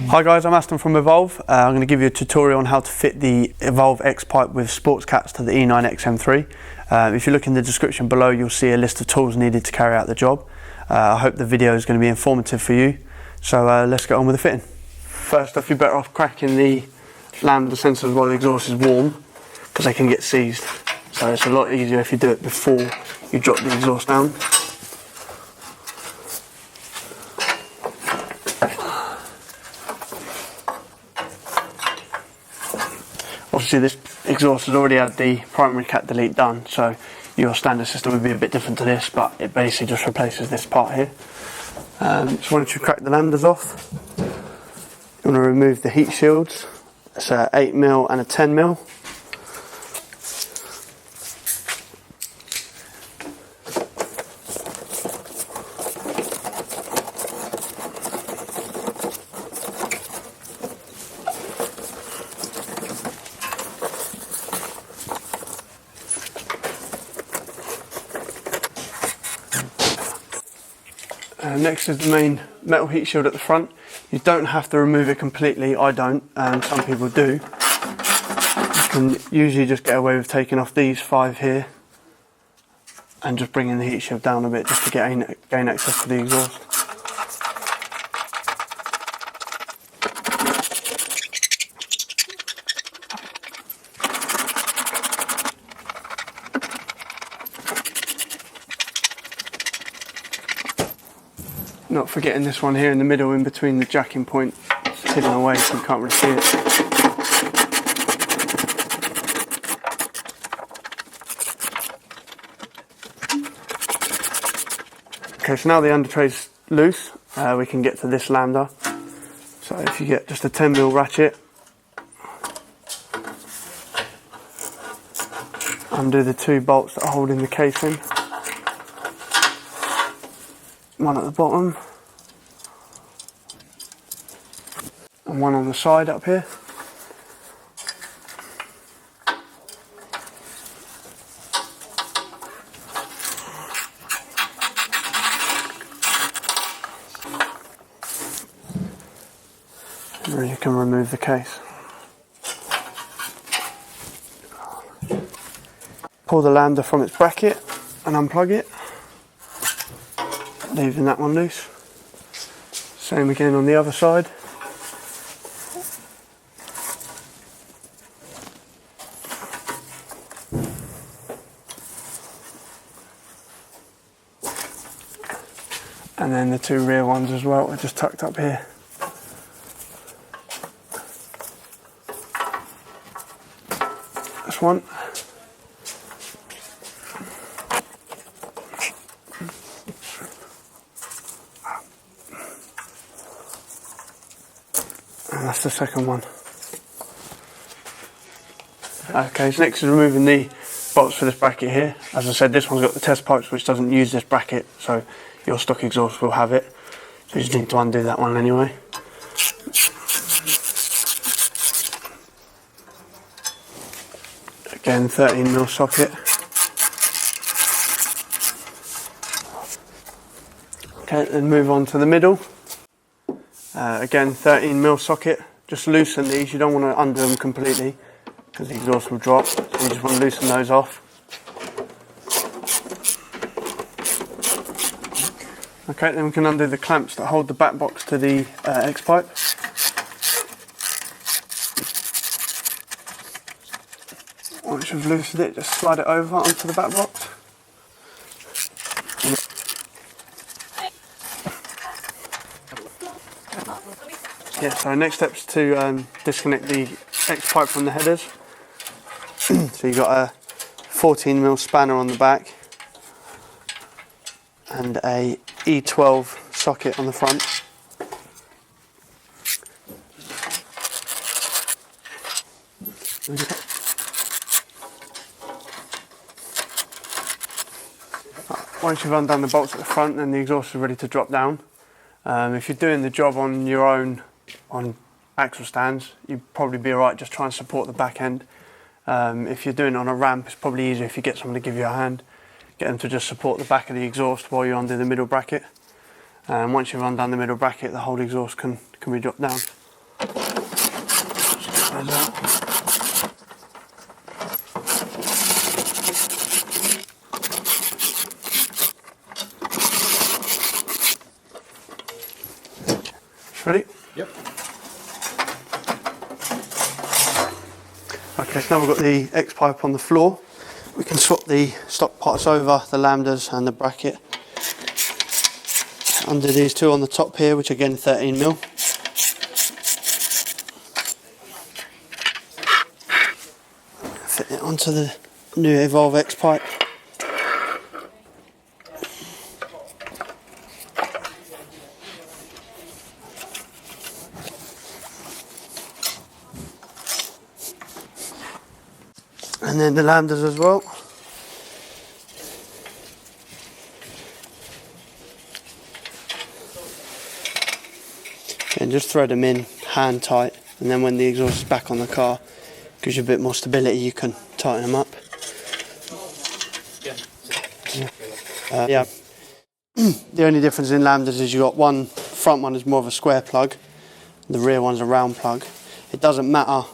Hi guys, I'm Aston from Evolve. I'm going to give you a tutorial on how to fit the Evolve X pipe with sports cats to the E92 M3. If you look in the description below, you'll see a list of tools needed to carry out the job. I hope the video is going to be informative for you. So let's get on with the fitting. First off, you're better off cracking the lambda sensors while the exhaust is warm, because they can get seized. So it's a lot easier if you do it before you drop the exhaust down. Obviously this exhaust has already had the primary cat delete done, so your standard system would be a bit different to this, but it basically just replaces this part here. So once you crack the lambdas off, you want to remove the heat shields. It's a 8mm and a 10mm. Next is the main metal heat shield at the front. You don't have to remove it completely, I don't, some people do. You can usually just get away with taking off these 5 here and just bringing the heat shield down a bit just to gain access to the exhaust. Not forgetting this one here in the middle, in between the jacking point. It's hidden away so you can't really see it. Okay, so now the under tray's loose, we can get to this lambda. So if you get just a 10mm ratchet, undo the 2 bolts that are holding the casing. One at the bottom and one on the side up here. And then you can remove the case. Pull the lambda from its bracket and unplug it, leaving that one loose. Same again on the other side. And then the 2 rear ones as well are just tucked up here. This one. And that's the second one. Okay, so next is removing the bolts for this bracket here. As I said, this one's got the test pipes which doesn't use this bracket, so your stock exhaust will have it. So you just need to undo that one anyway. Again, 13mm socket. Okay, then move on to the middle. Again, 13mm socket. Just loosen these. You don't want to undo them completely because the exhaust will drop. So you just want to loosen those off. Okay, then we can undo the clamps that hold the back box to the X pipe. Once you've loosened it, just slide it over onto the back box. Yeah, so next step's to disconnect the X pipe from the headers. So you've got a 14mm spanner on the back and a E12 socket on the front. Once you've undone the bolts at the front, then the exhaust is ready to drop down. If you're doing the job on your own on axle stands, you'd probably be alright just trying to support the back end. If you're doing it on a ramp, it's probably easier if you get someone to give you a hand. Get them to just support the back of the exhaust while you're under the middle bracket. And once you've undone the middle bracket, the whole exhaust can be dropped down. Ready? Yep. Okay, so now we've got the X-pipe on the floor. We can swap the stock parts over, the lambdas and the bracket. Undo these two on the top here, which again 13mm. Fit it onto the new Evolve X-pipe. And then the lambdas as well. And just thread them in hand tight, and then when the exhaust is back on the car, gives you a bit more stability, you can tighten them up. Yeah. The only difference in lambdas is you got one front one is more of a square plug, the rear one's a round plug. It doesn't matter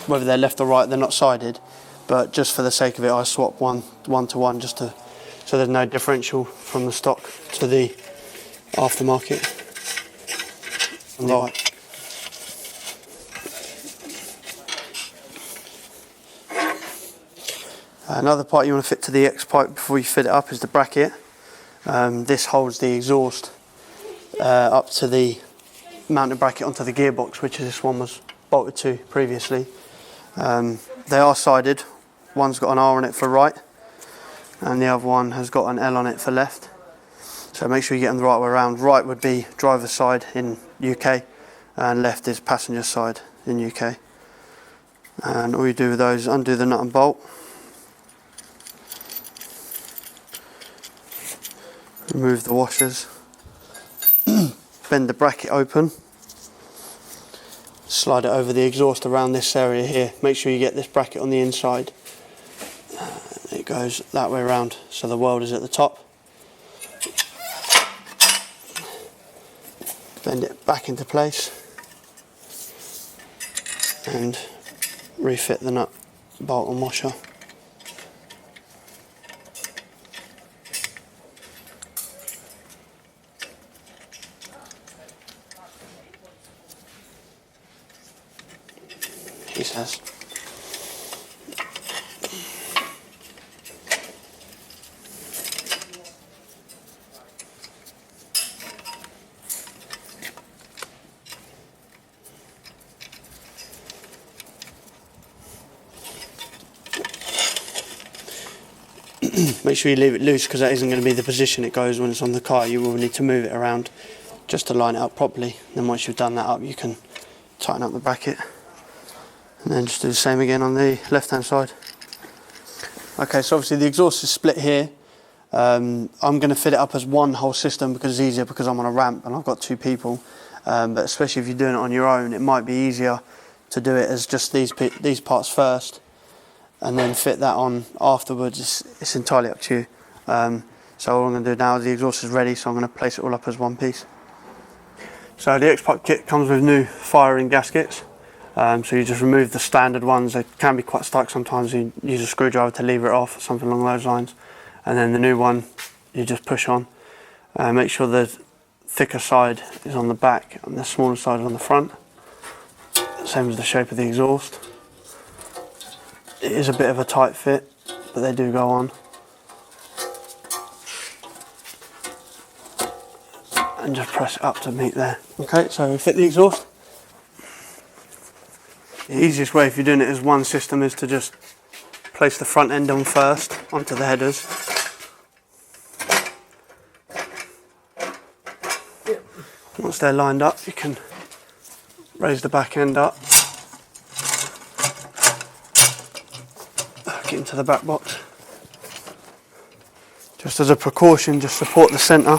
whether they're left or right, they're not sided, but just for the sake of it I swap one to one just to so there's no differential from the stock to the aftermarket. Right. Another part you want to fit to the X-pipe before you fit it up is the bracket. This holds the exhaust up to the mounting bracket onto the gearbox, which this one was bolted to previously. They are sided. One's got an R on it for right and the other one has got an L on it for left. So make sure you get them the right way around. Right would be driver's side in UK and left is passenger side in UK. And all you do with those is undo the nut and bolt. Remove the washers. Bend the bracket open. Slide it over the exhaust around this area here. Make sure you get this bracket on the inside. It goes that way around so the weld is at the top. Bend it back into place and refit the nut, bolt and washer. He says. Make sure you leave it loose because that isn't going to be the position it goes when it's on the car. You will need to move it around just to line it up properly. Then once you've done that up, you can tighten up the bracket and then just do the same again on the left hand side. Okay, so obviously the exhaust is split here. I'm going to fit it up as one whole system because it's easier because I'm on a ramp and I've got two people. But especially if you're doing it on your own, it might be easier to do it as just these parts first and then fit that on afterwards. It's entirely up to you. So all I'm going to do now is the exhaust is ready, so I'm going to place it all up as one piece. So the X-pipe kit comes with new firing gaskets. So you just remove the standard ones. They can be quite stuck sometimes. You use a screwdriver to lever it off, something along those lines. And then the new one you just push on. Make sure the thicker side is on the back and the smaller side is on the front. Same as the shape of the exhaust. It is a bit of a tight fit, but they do go on. And just press it up to meet there. Okay, so we fit the exhaust. The easiest way if you're doing it as one system is to just place the front end on first onto the headers. Once they're lined up, you can raise the back end up. Get into the back box. Just as a precaution, just support the centre.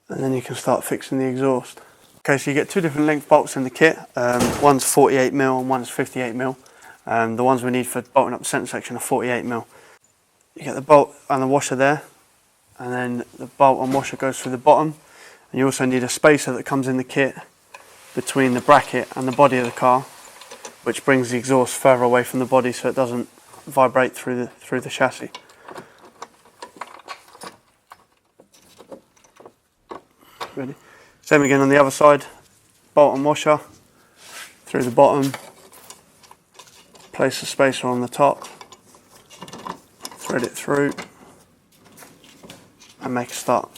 And then you can start fixing the exhaust. Okay, so you get two different length bolts in the kit. One's 48mm and one's 58mm. The ones we need for bolting up the centre section are 48mm. You get the bolt and the washer there, and then the bolt and washer goes through the bottom. And you also need a spacer that comes in the kit between the bracket and the body of the car, which brings the exhaust further away from the body so it doesn't vibrate through the chassis. Ready? Same again on the other side, bolt and washer through the bottom, place the spacer on the top, thread it through and make a start.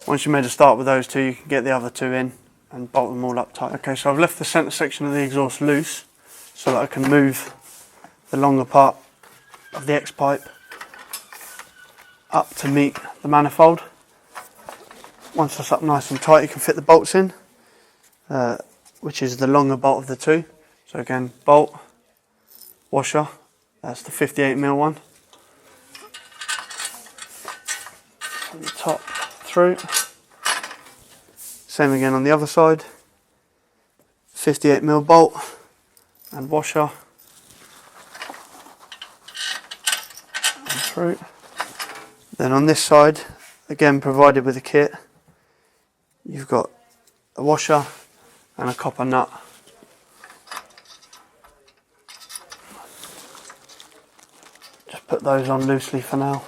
Once you've made a start with those two, you can get the other two in and bolt them all up tight. Okay, so I've left the centre section of the exhaust loose so that I can move the longer part of the X-pipe up to meet the manifold. Once that's up nice and tight, you can fit the bolts in, which is the longer bolt of the two. So again, bolt, washer, that's the 58mm one. From the top through. Same again on the other side, 58mm bolt and washer and through. Then on this side, again provided with a kit, you've got a washer and a copper nut. Just put those on loosely for now.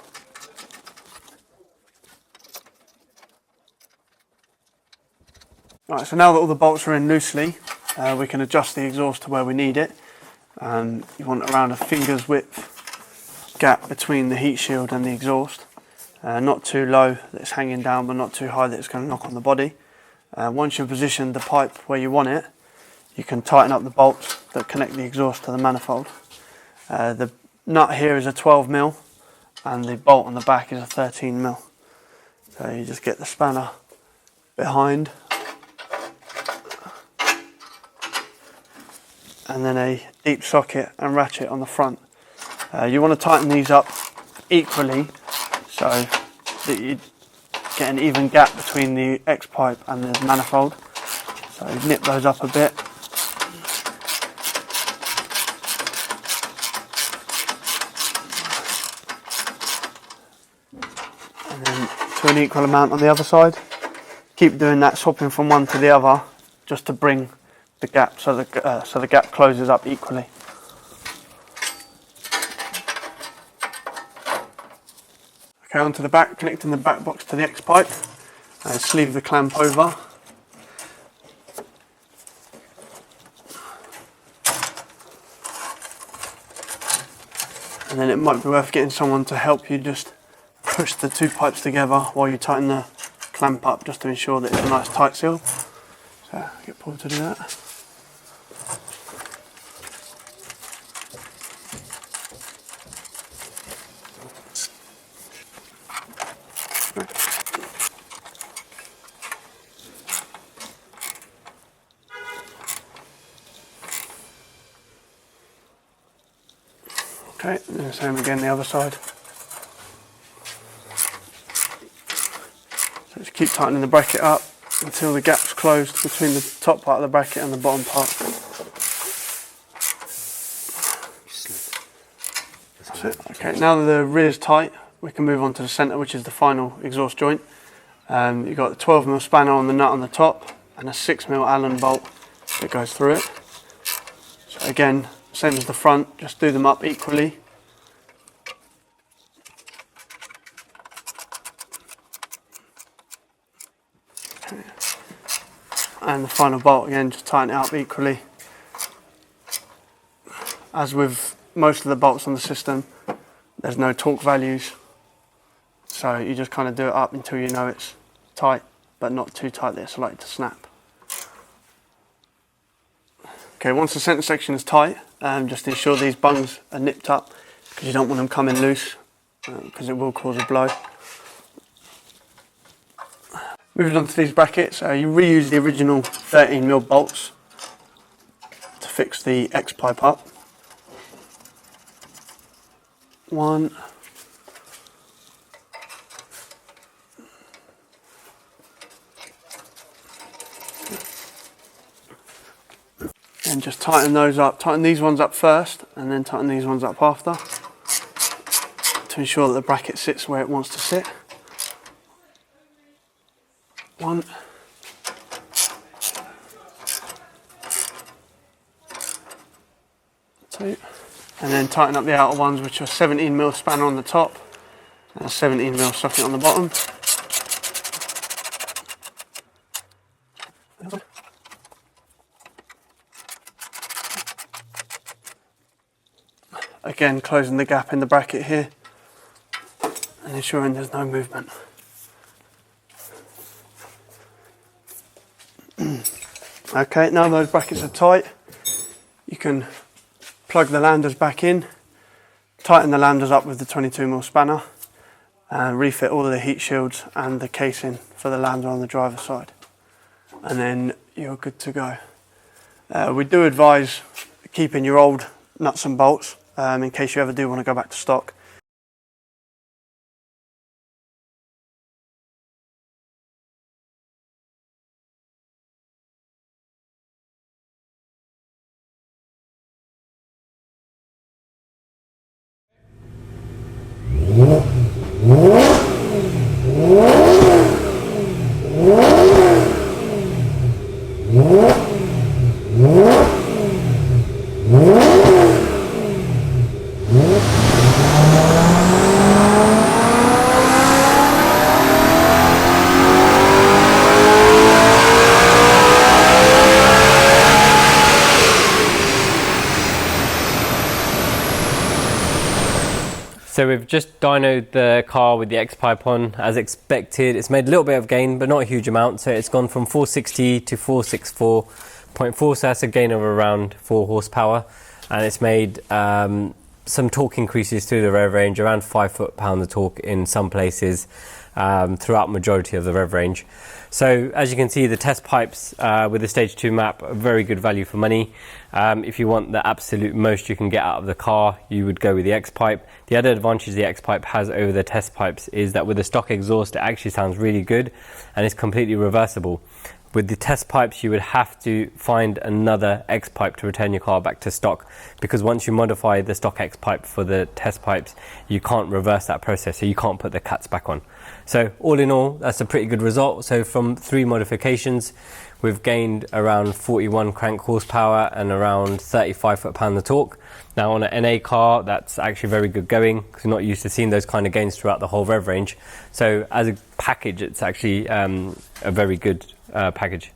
Right, so now that all the bolts are in loosely, we can adjust the exhaust to where we need it. You want around a finger's width gap between the heat shield and the exhaust. Not too low that it's hanging down, but not too high that it's going to knock on the body. Once you've positioned the pipe where you want it, you can tighten up the bolts that connect the exhaust to the manifold. The nut here is a 12mm and the bolt on the back is a 13mm. So you just get the spanner behind and then a deep socket and ratchet on the front. You want to tighten these up equally so that you get an even gap between the X-pipe and the manifold. So nip those up a bit. And then to an equal amount on the other side. Keep doing that, swapping from one to the other just to bring the gap so the gap closes up equally. Okay, onto the back, connecting the back box to the X-pipe. Sleeve the clamp over. And then it might be worth getting someone to help you just push the two pipes together while you tighten the clamp up, just to ensure that it's a nice tight seal. So get Paul to do that. Okay, and the same again the other side. So just keep tightening the bracket up until the gap's closed between the top part of the bracket and the bottom part. Okay, now that the rear's tight, we can move on to the centre, which is the final exhaust joint. You've got the 12mm spanner on the nut on the top and a 6mm Allen bolt that goes through it. So again, same as the front, just do them up equally. Okay. And the final bolt again, just tighten it up equally. As with most of the bolts on the system, there's no torque values, so you just kind of do it up until you know it's tight, but not too tight that it's likely to snap. Okay, once the centre section is tight, just ensure these bungs are nipped up because you don't want them coming loose because it will cause a blow. Moving on to these brackets, you reuse the original 13mm bolts to fix the X-pipe up. One. And just tighten those up, tighten these ones up first and then tighten these ones up after to ensure that the bracket sits where it wants to sit. 1, 2, and then tighten up the outer ones, which are 17mm spanner on the top and a 17mm socket on the bottom. Again, closing the gap in the bracket here and ensuring there's no movement. Okay, now those brackets are tight, you can plug the lambdas back in, tighten the lambdas up with the 22mm spanner and refit all of the heat shields and the casing for the lambda on the driver's side. And then you're good to go. We do advise keeping your old nuts and bolts in case you ever do want to go back to stock. So we've just dynoed the car with the X-pipe on as expected. It's made a little bit of gain, but not a huge amount. So it's gone from 460 to 464.4, so that's a gain of around 4 horsepower. And it's made some torque increases through the rev range, around 5 foot-pound of torque in some places throughout majority of the rev range. So as you can see, the test pipes with the stage 2 map are very good value for money. If you want the absolute most you can get out of the car, you would go with the X-pipe. The other advantage the X-pipe has over the test pipes is that with the stock exhaust, it actually sounds really good and it's completely reversible. With the test pipes, you would have to find another X-pipe to return your car back to stock, because once you modify the stock X-pipe for the test pipes, you can't reverse that process, so you can't put the cats back on. So all in all, that's a pretty good result. So from 3 modifications, we've gained around 41 crank horsepower and around 35 foot-pound of torque. Now on an NA car, that's actually very good going, because you're not used to seeing those kind of gains throughout the whole rev range. So as a package, it's actually a very good package.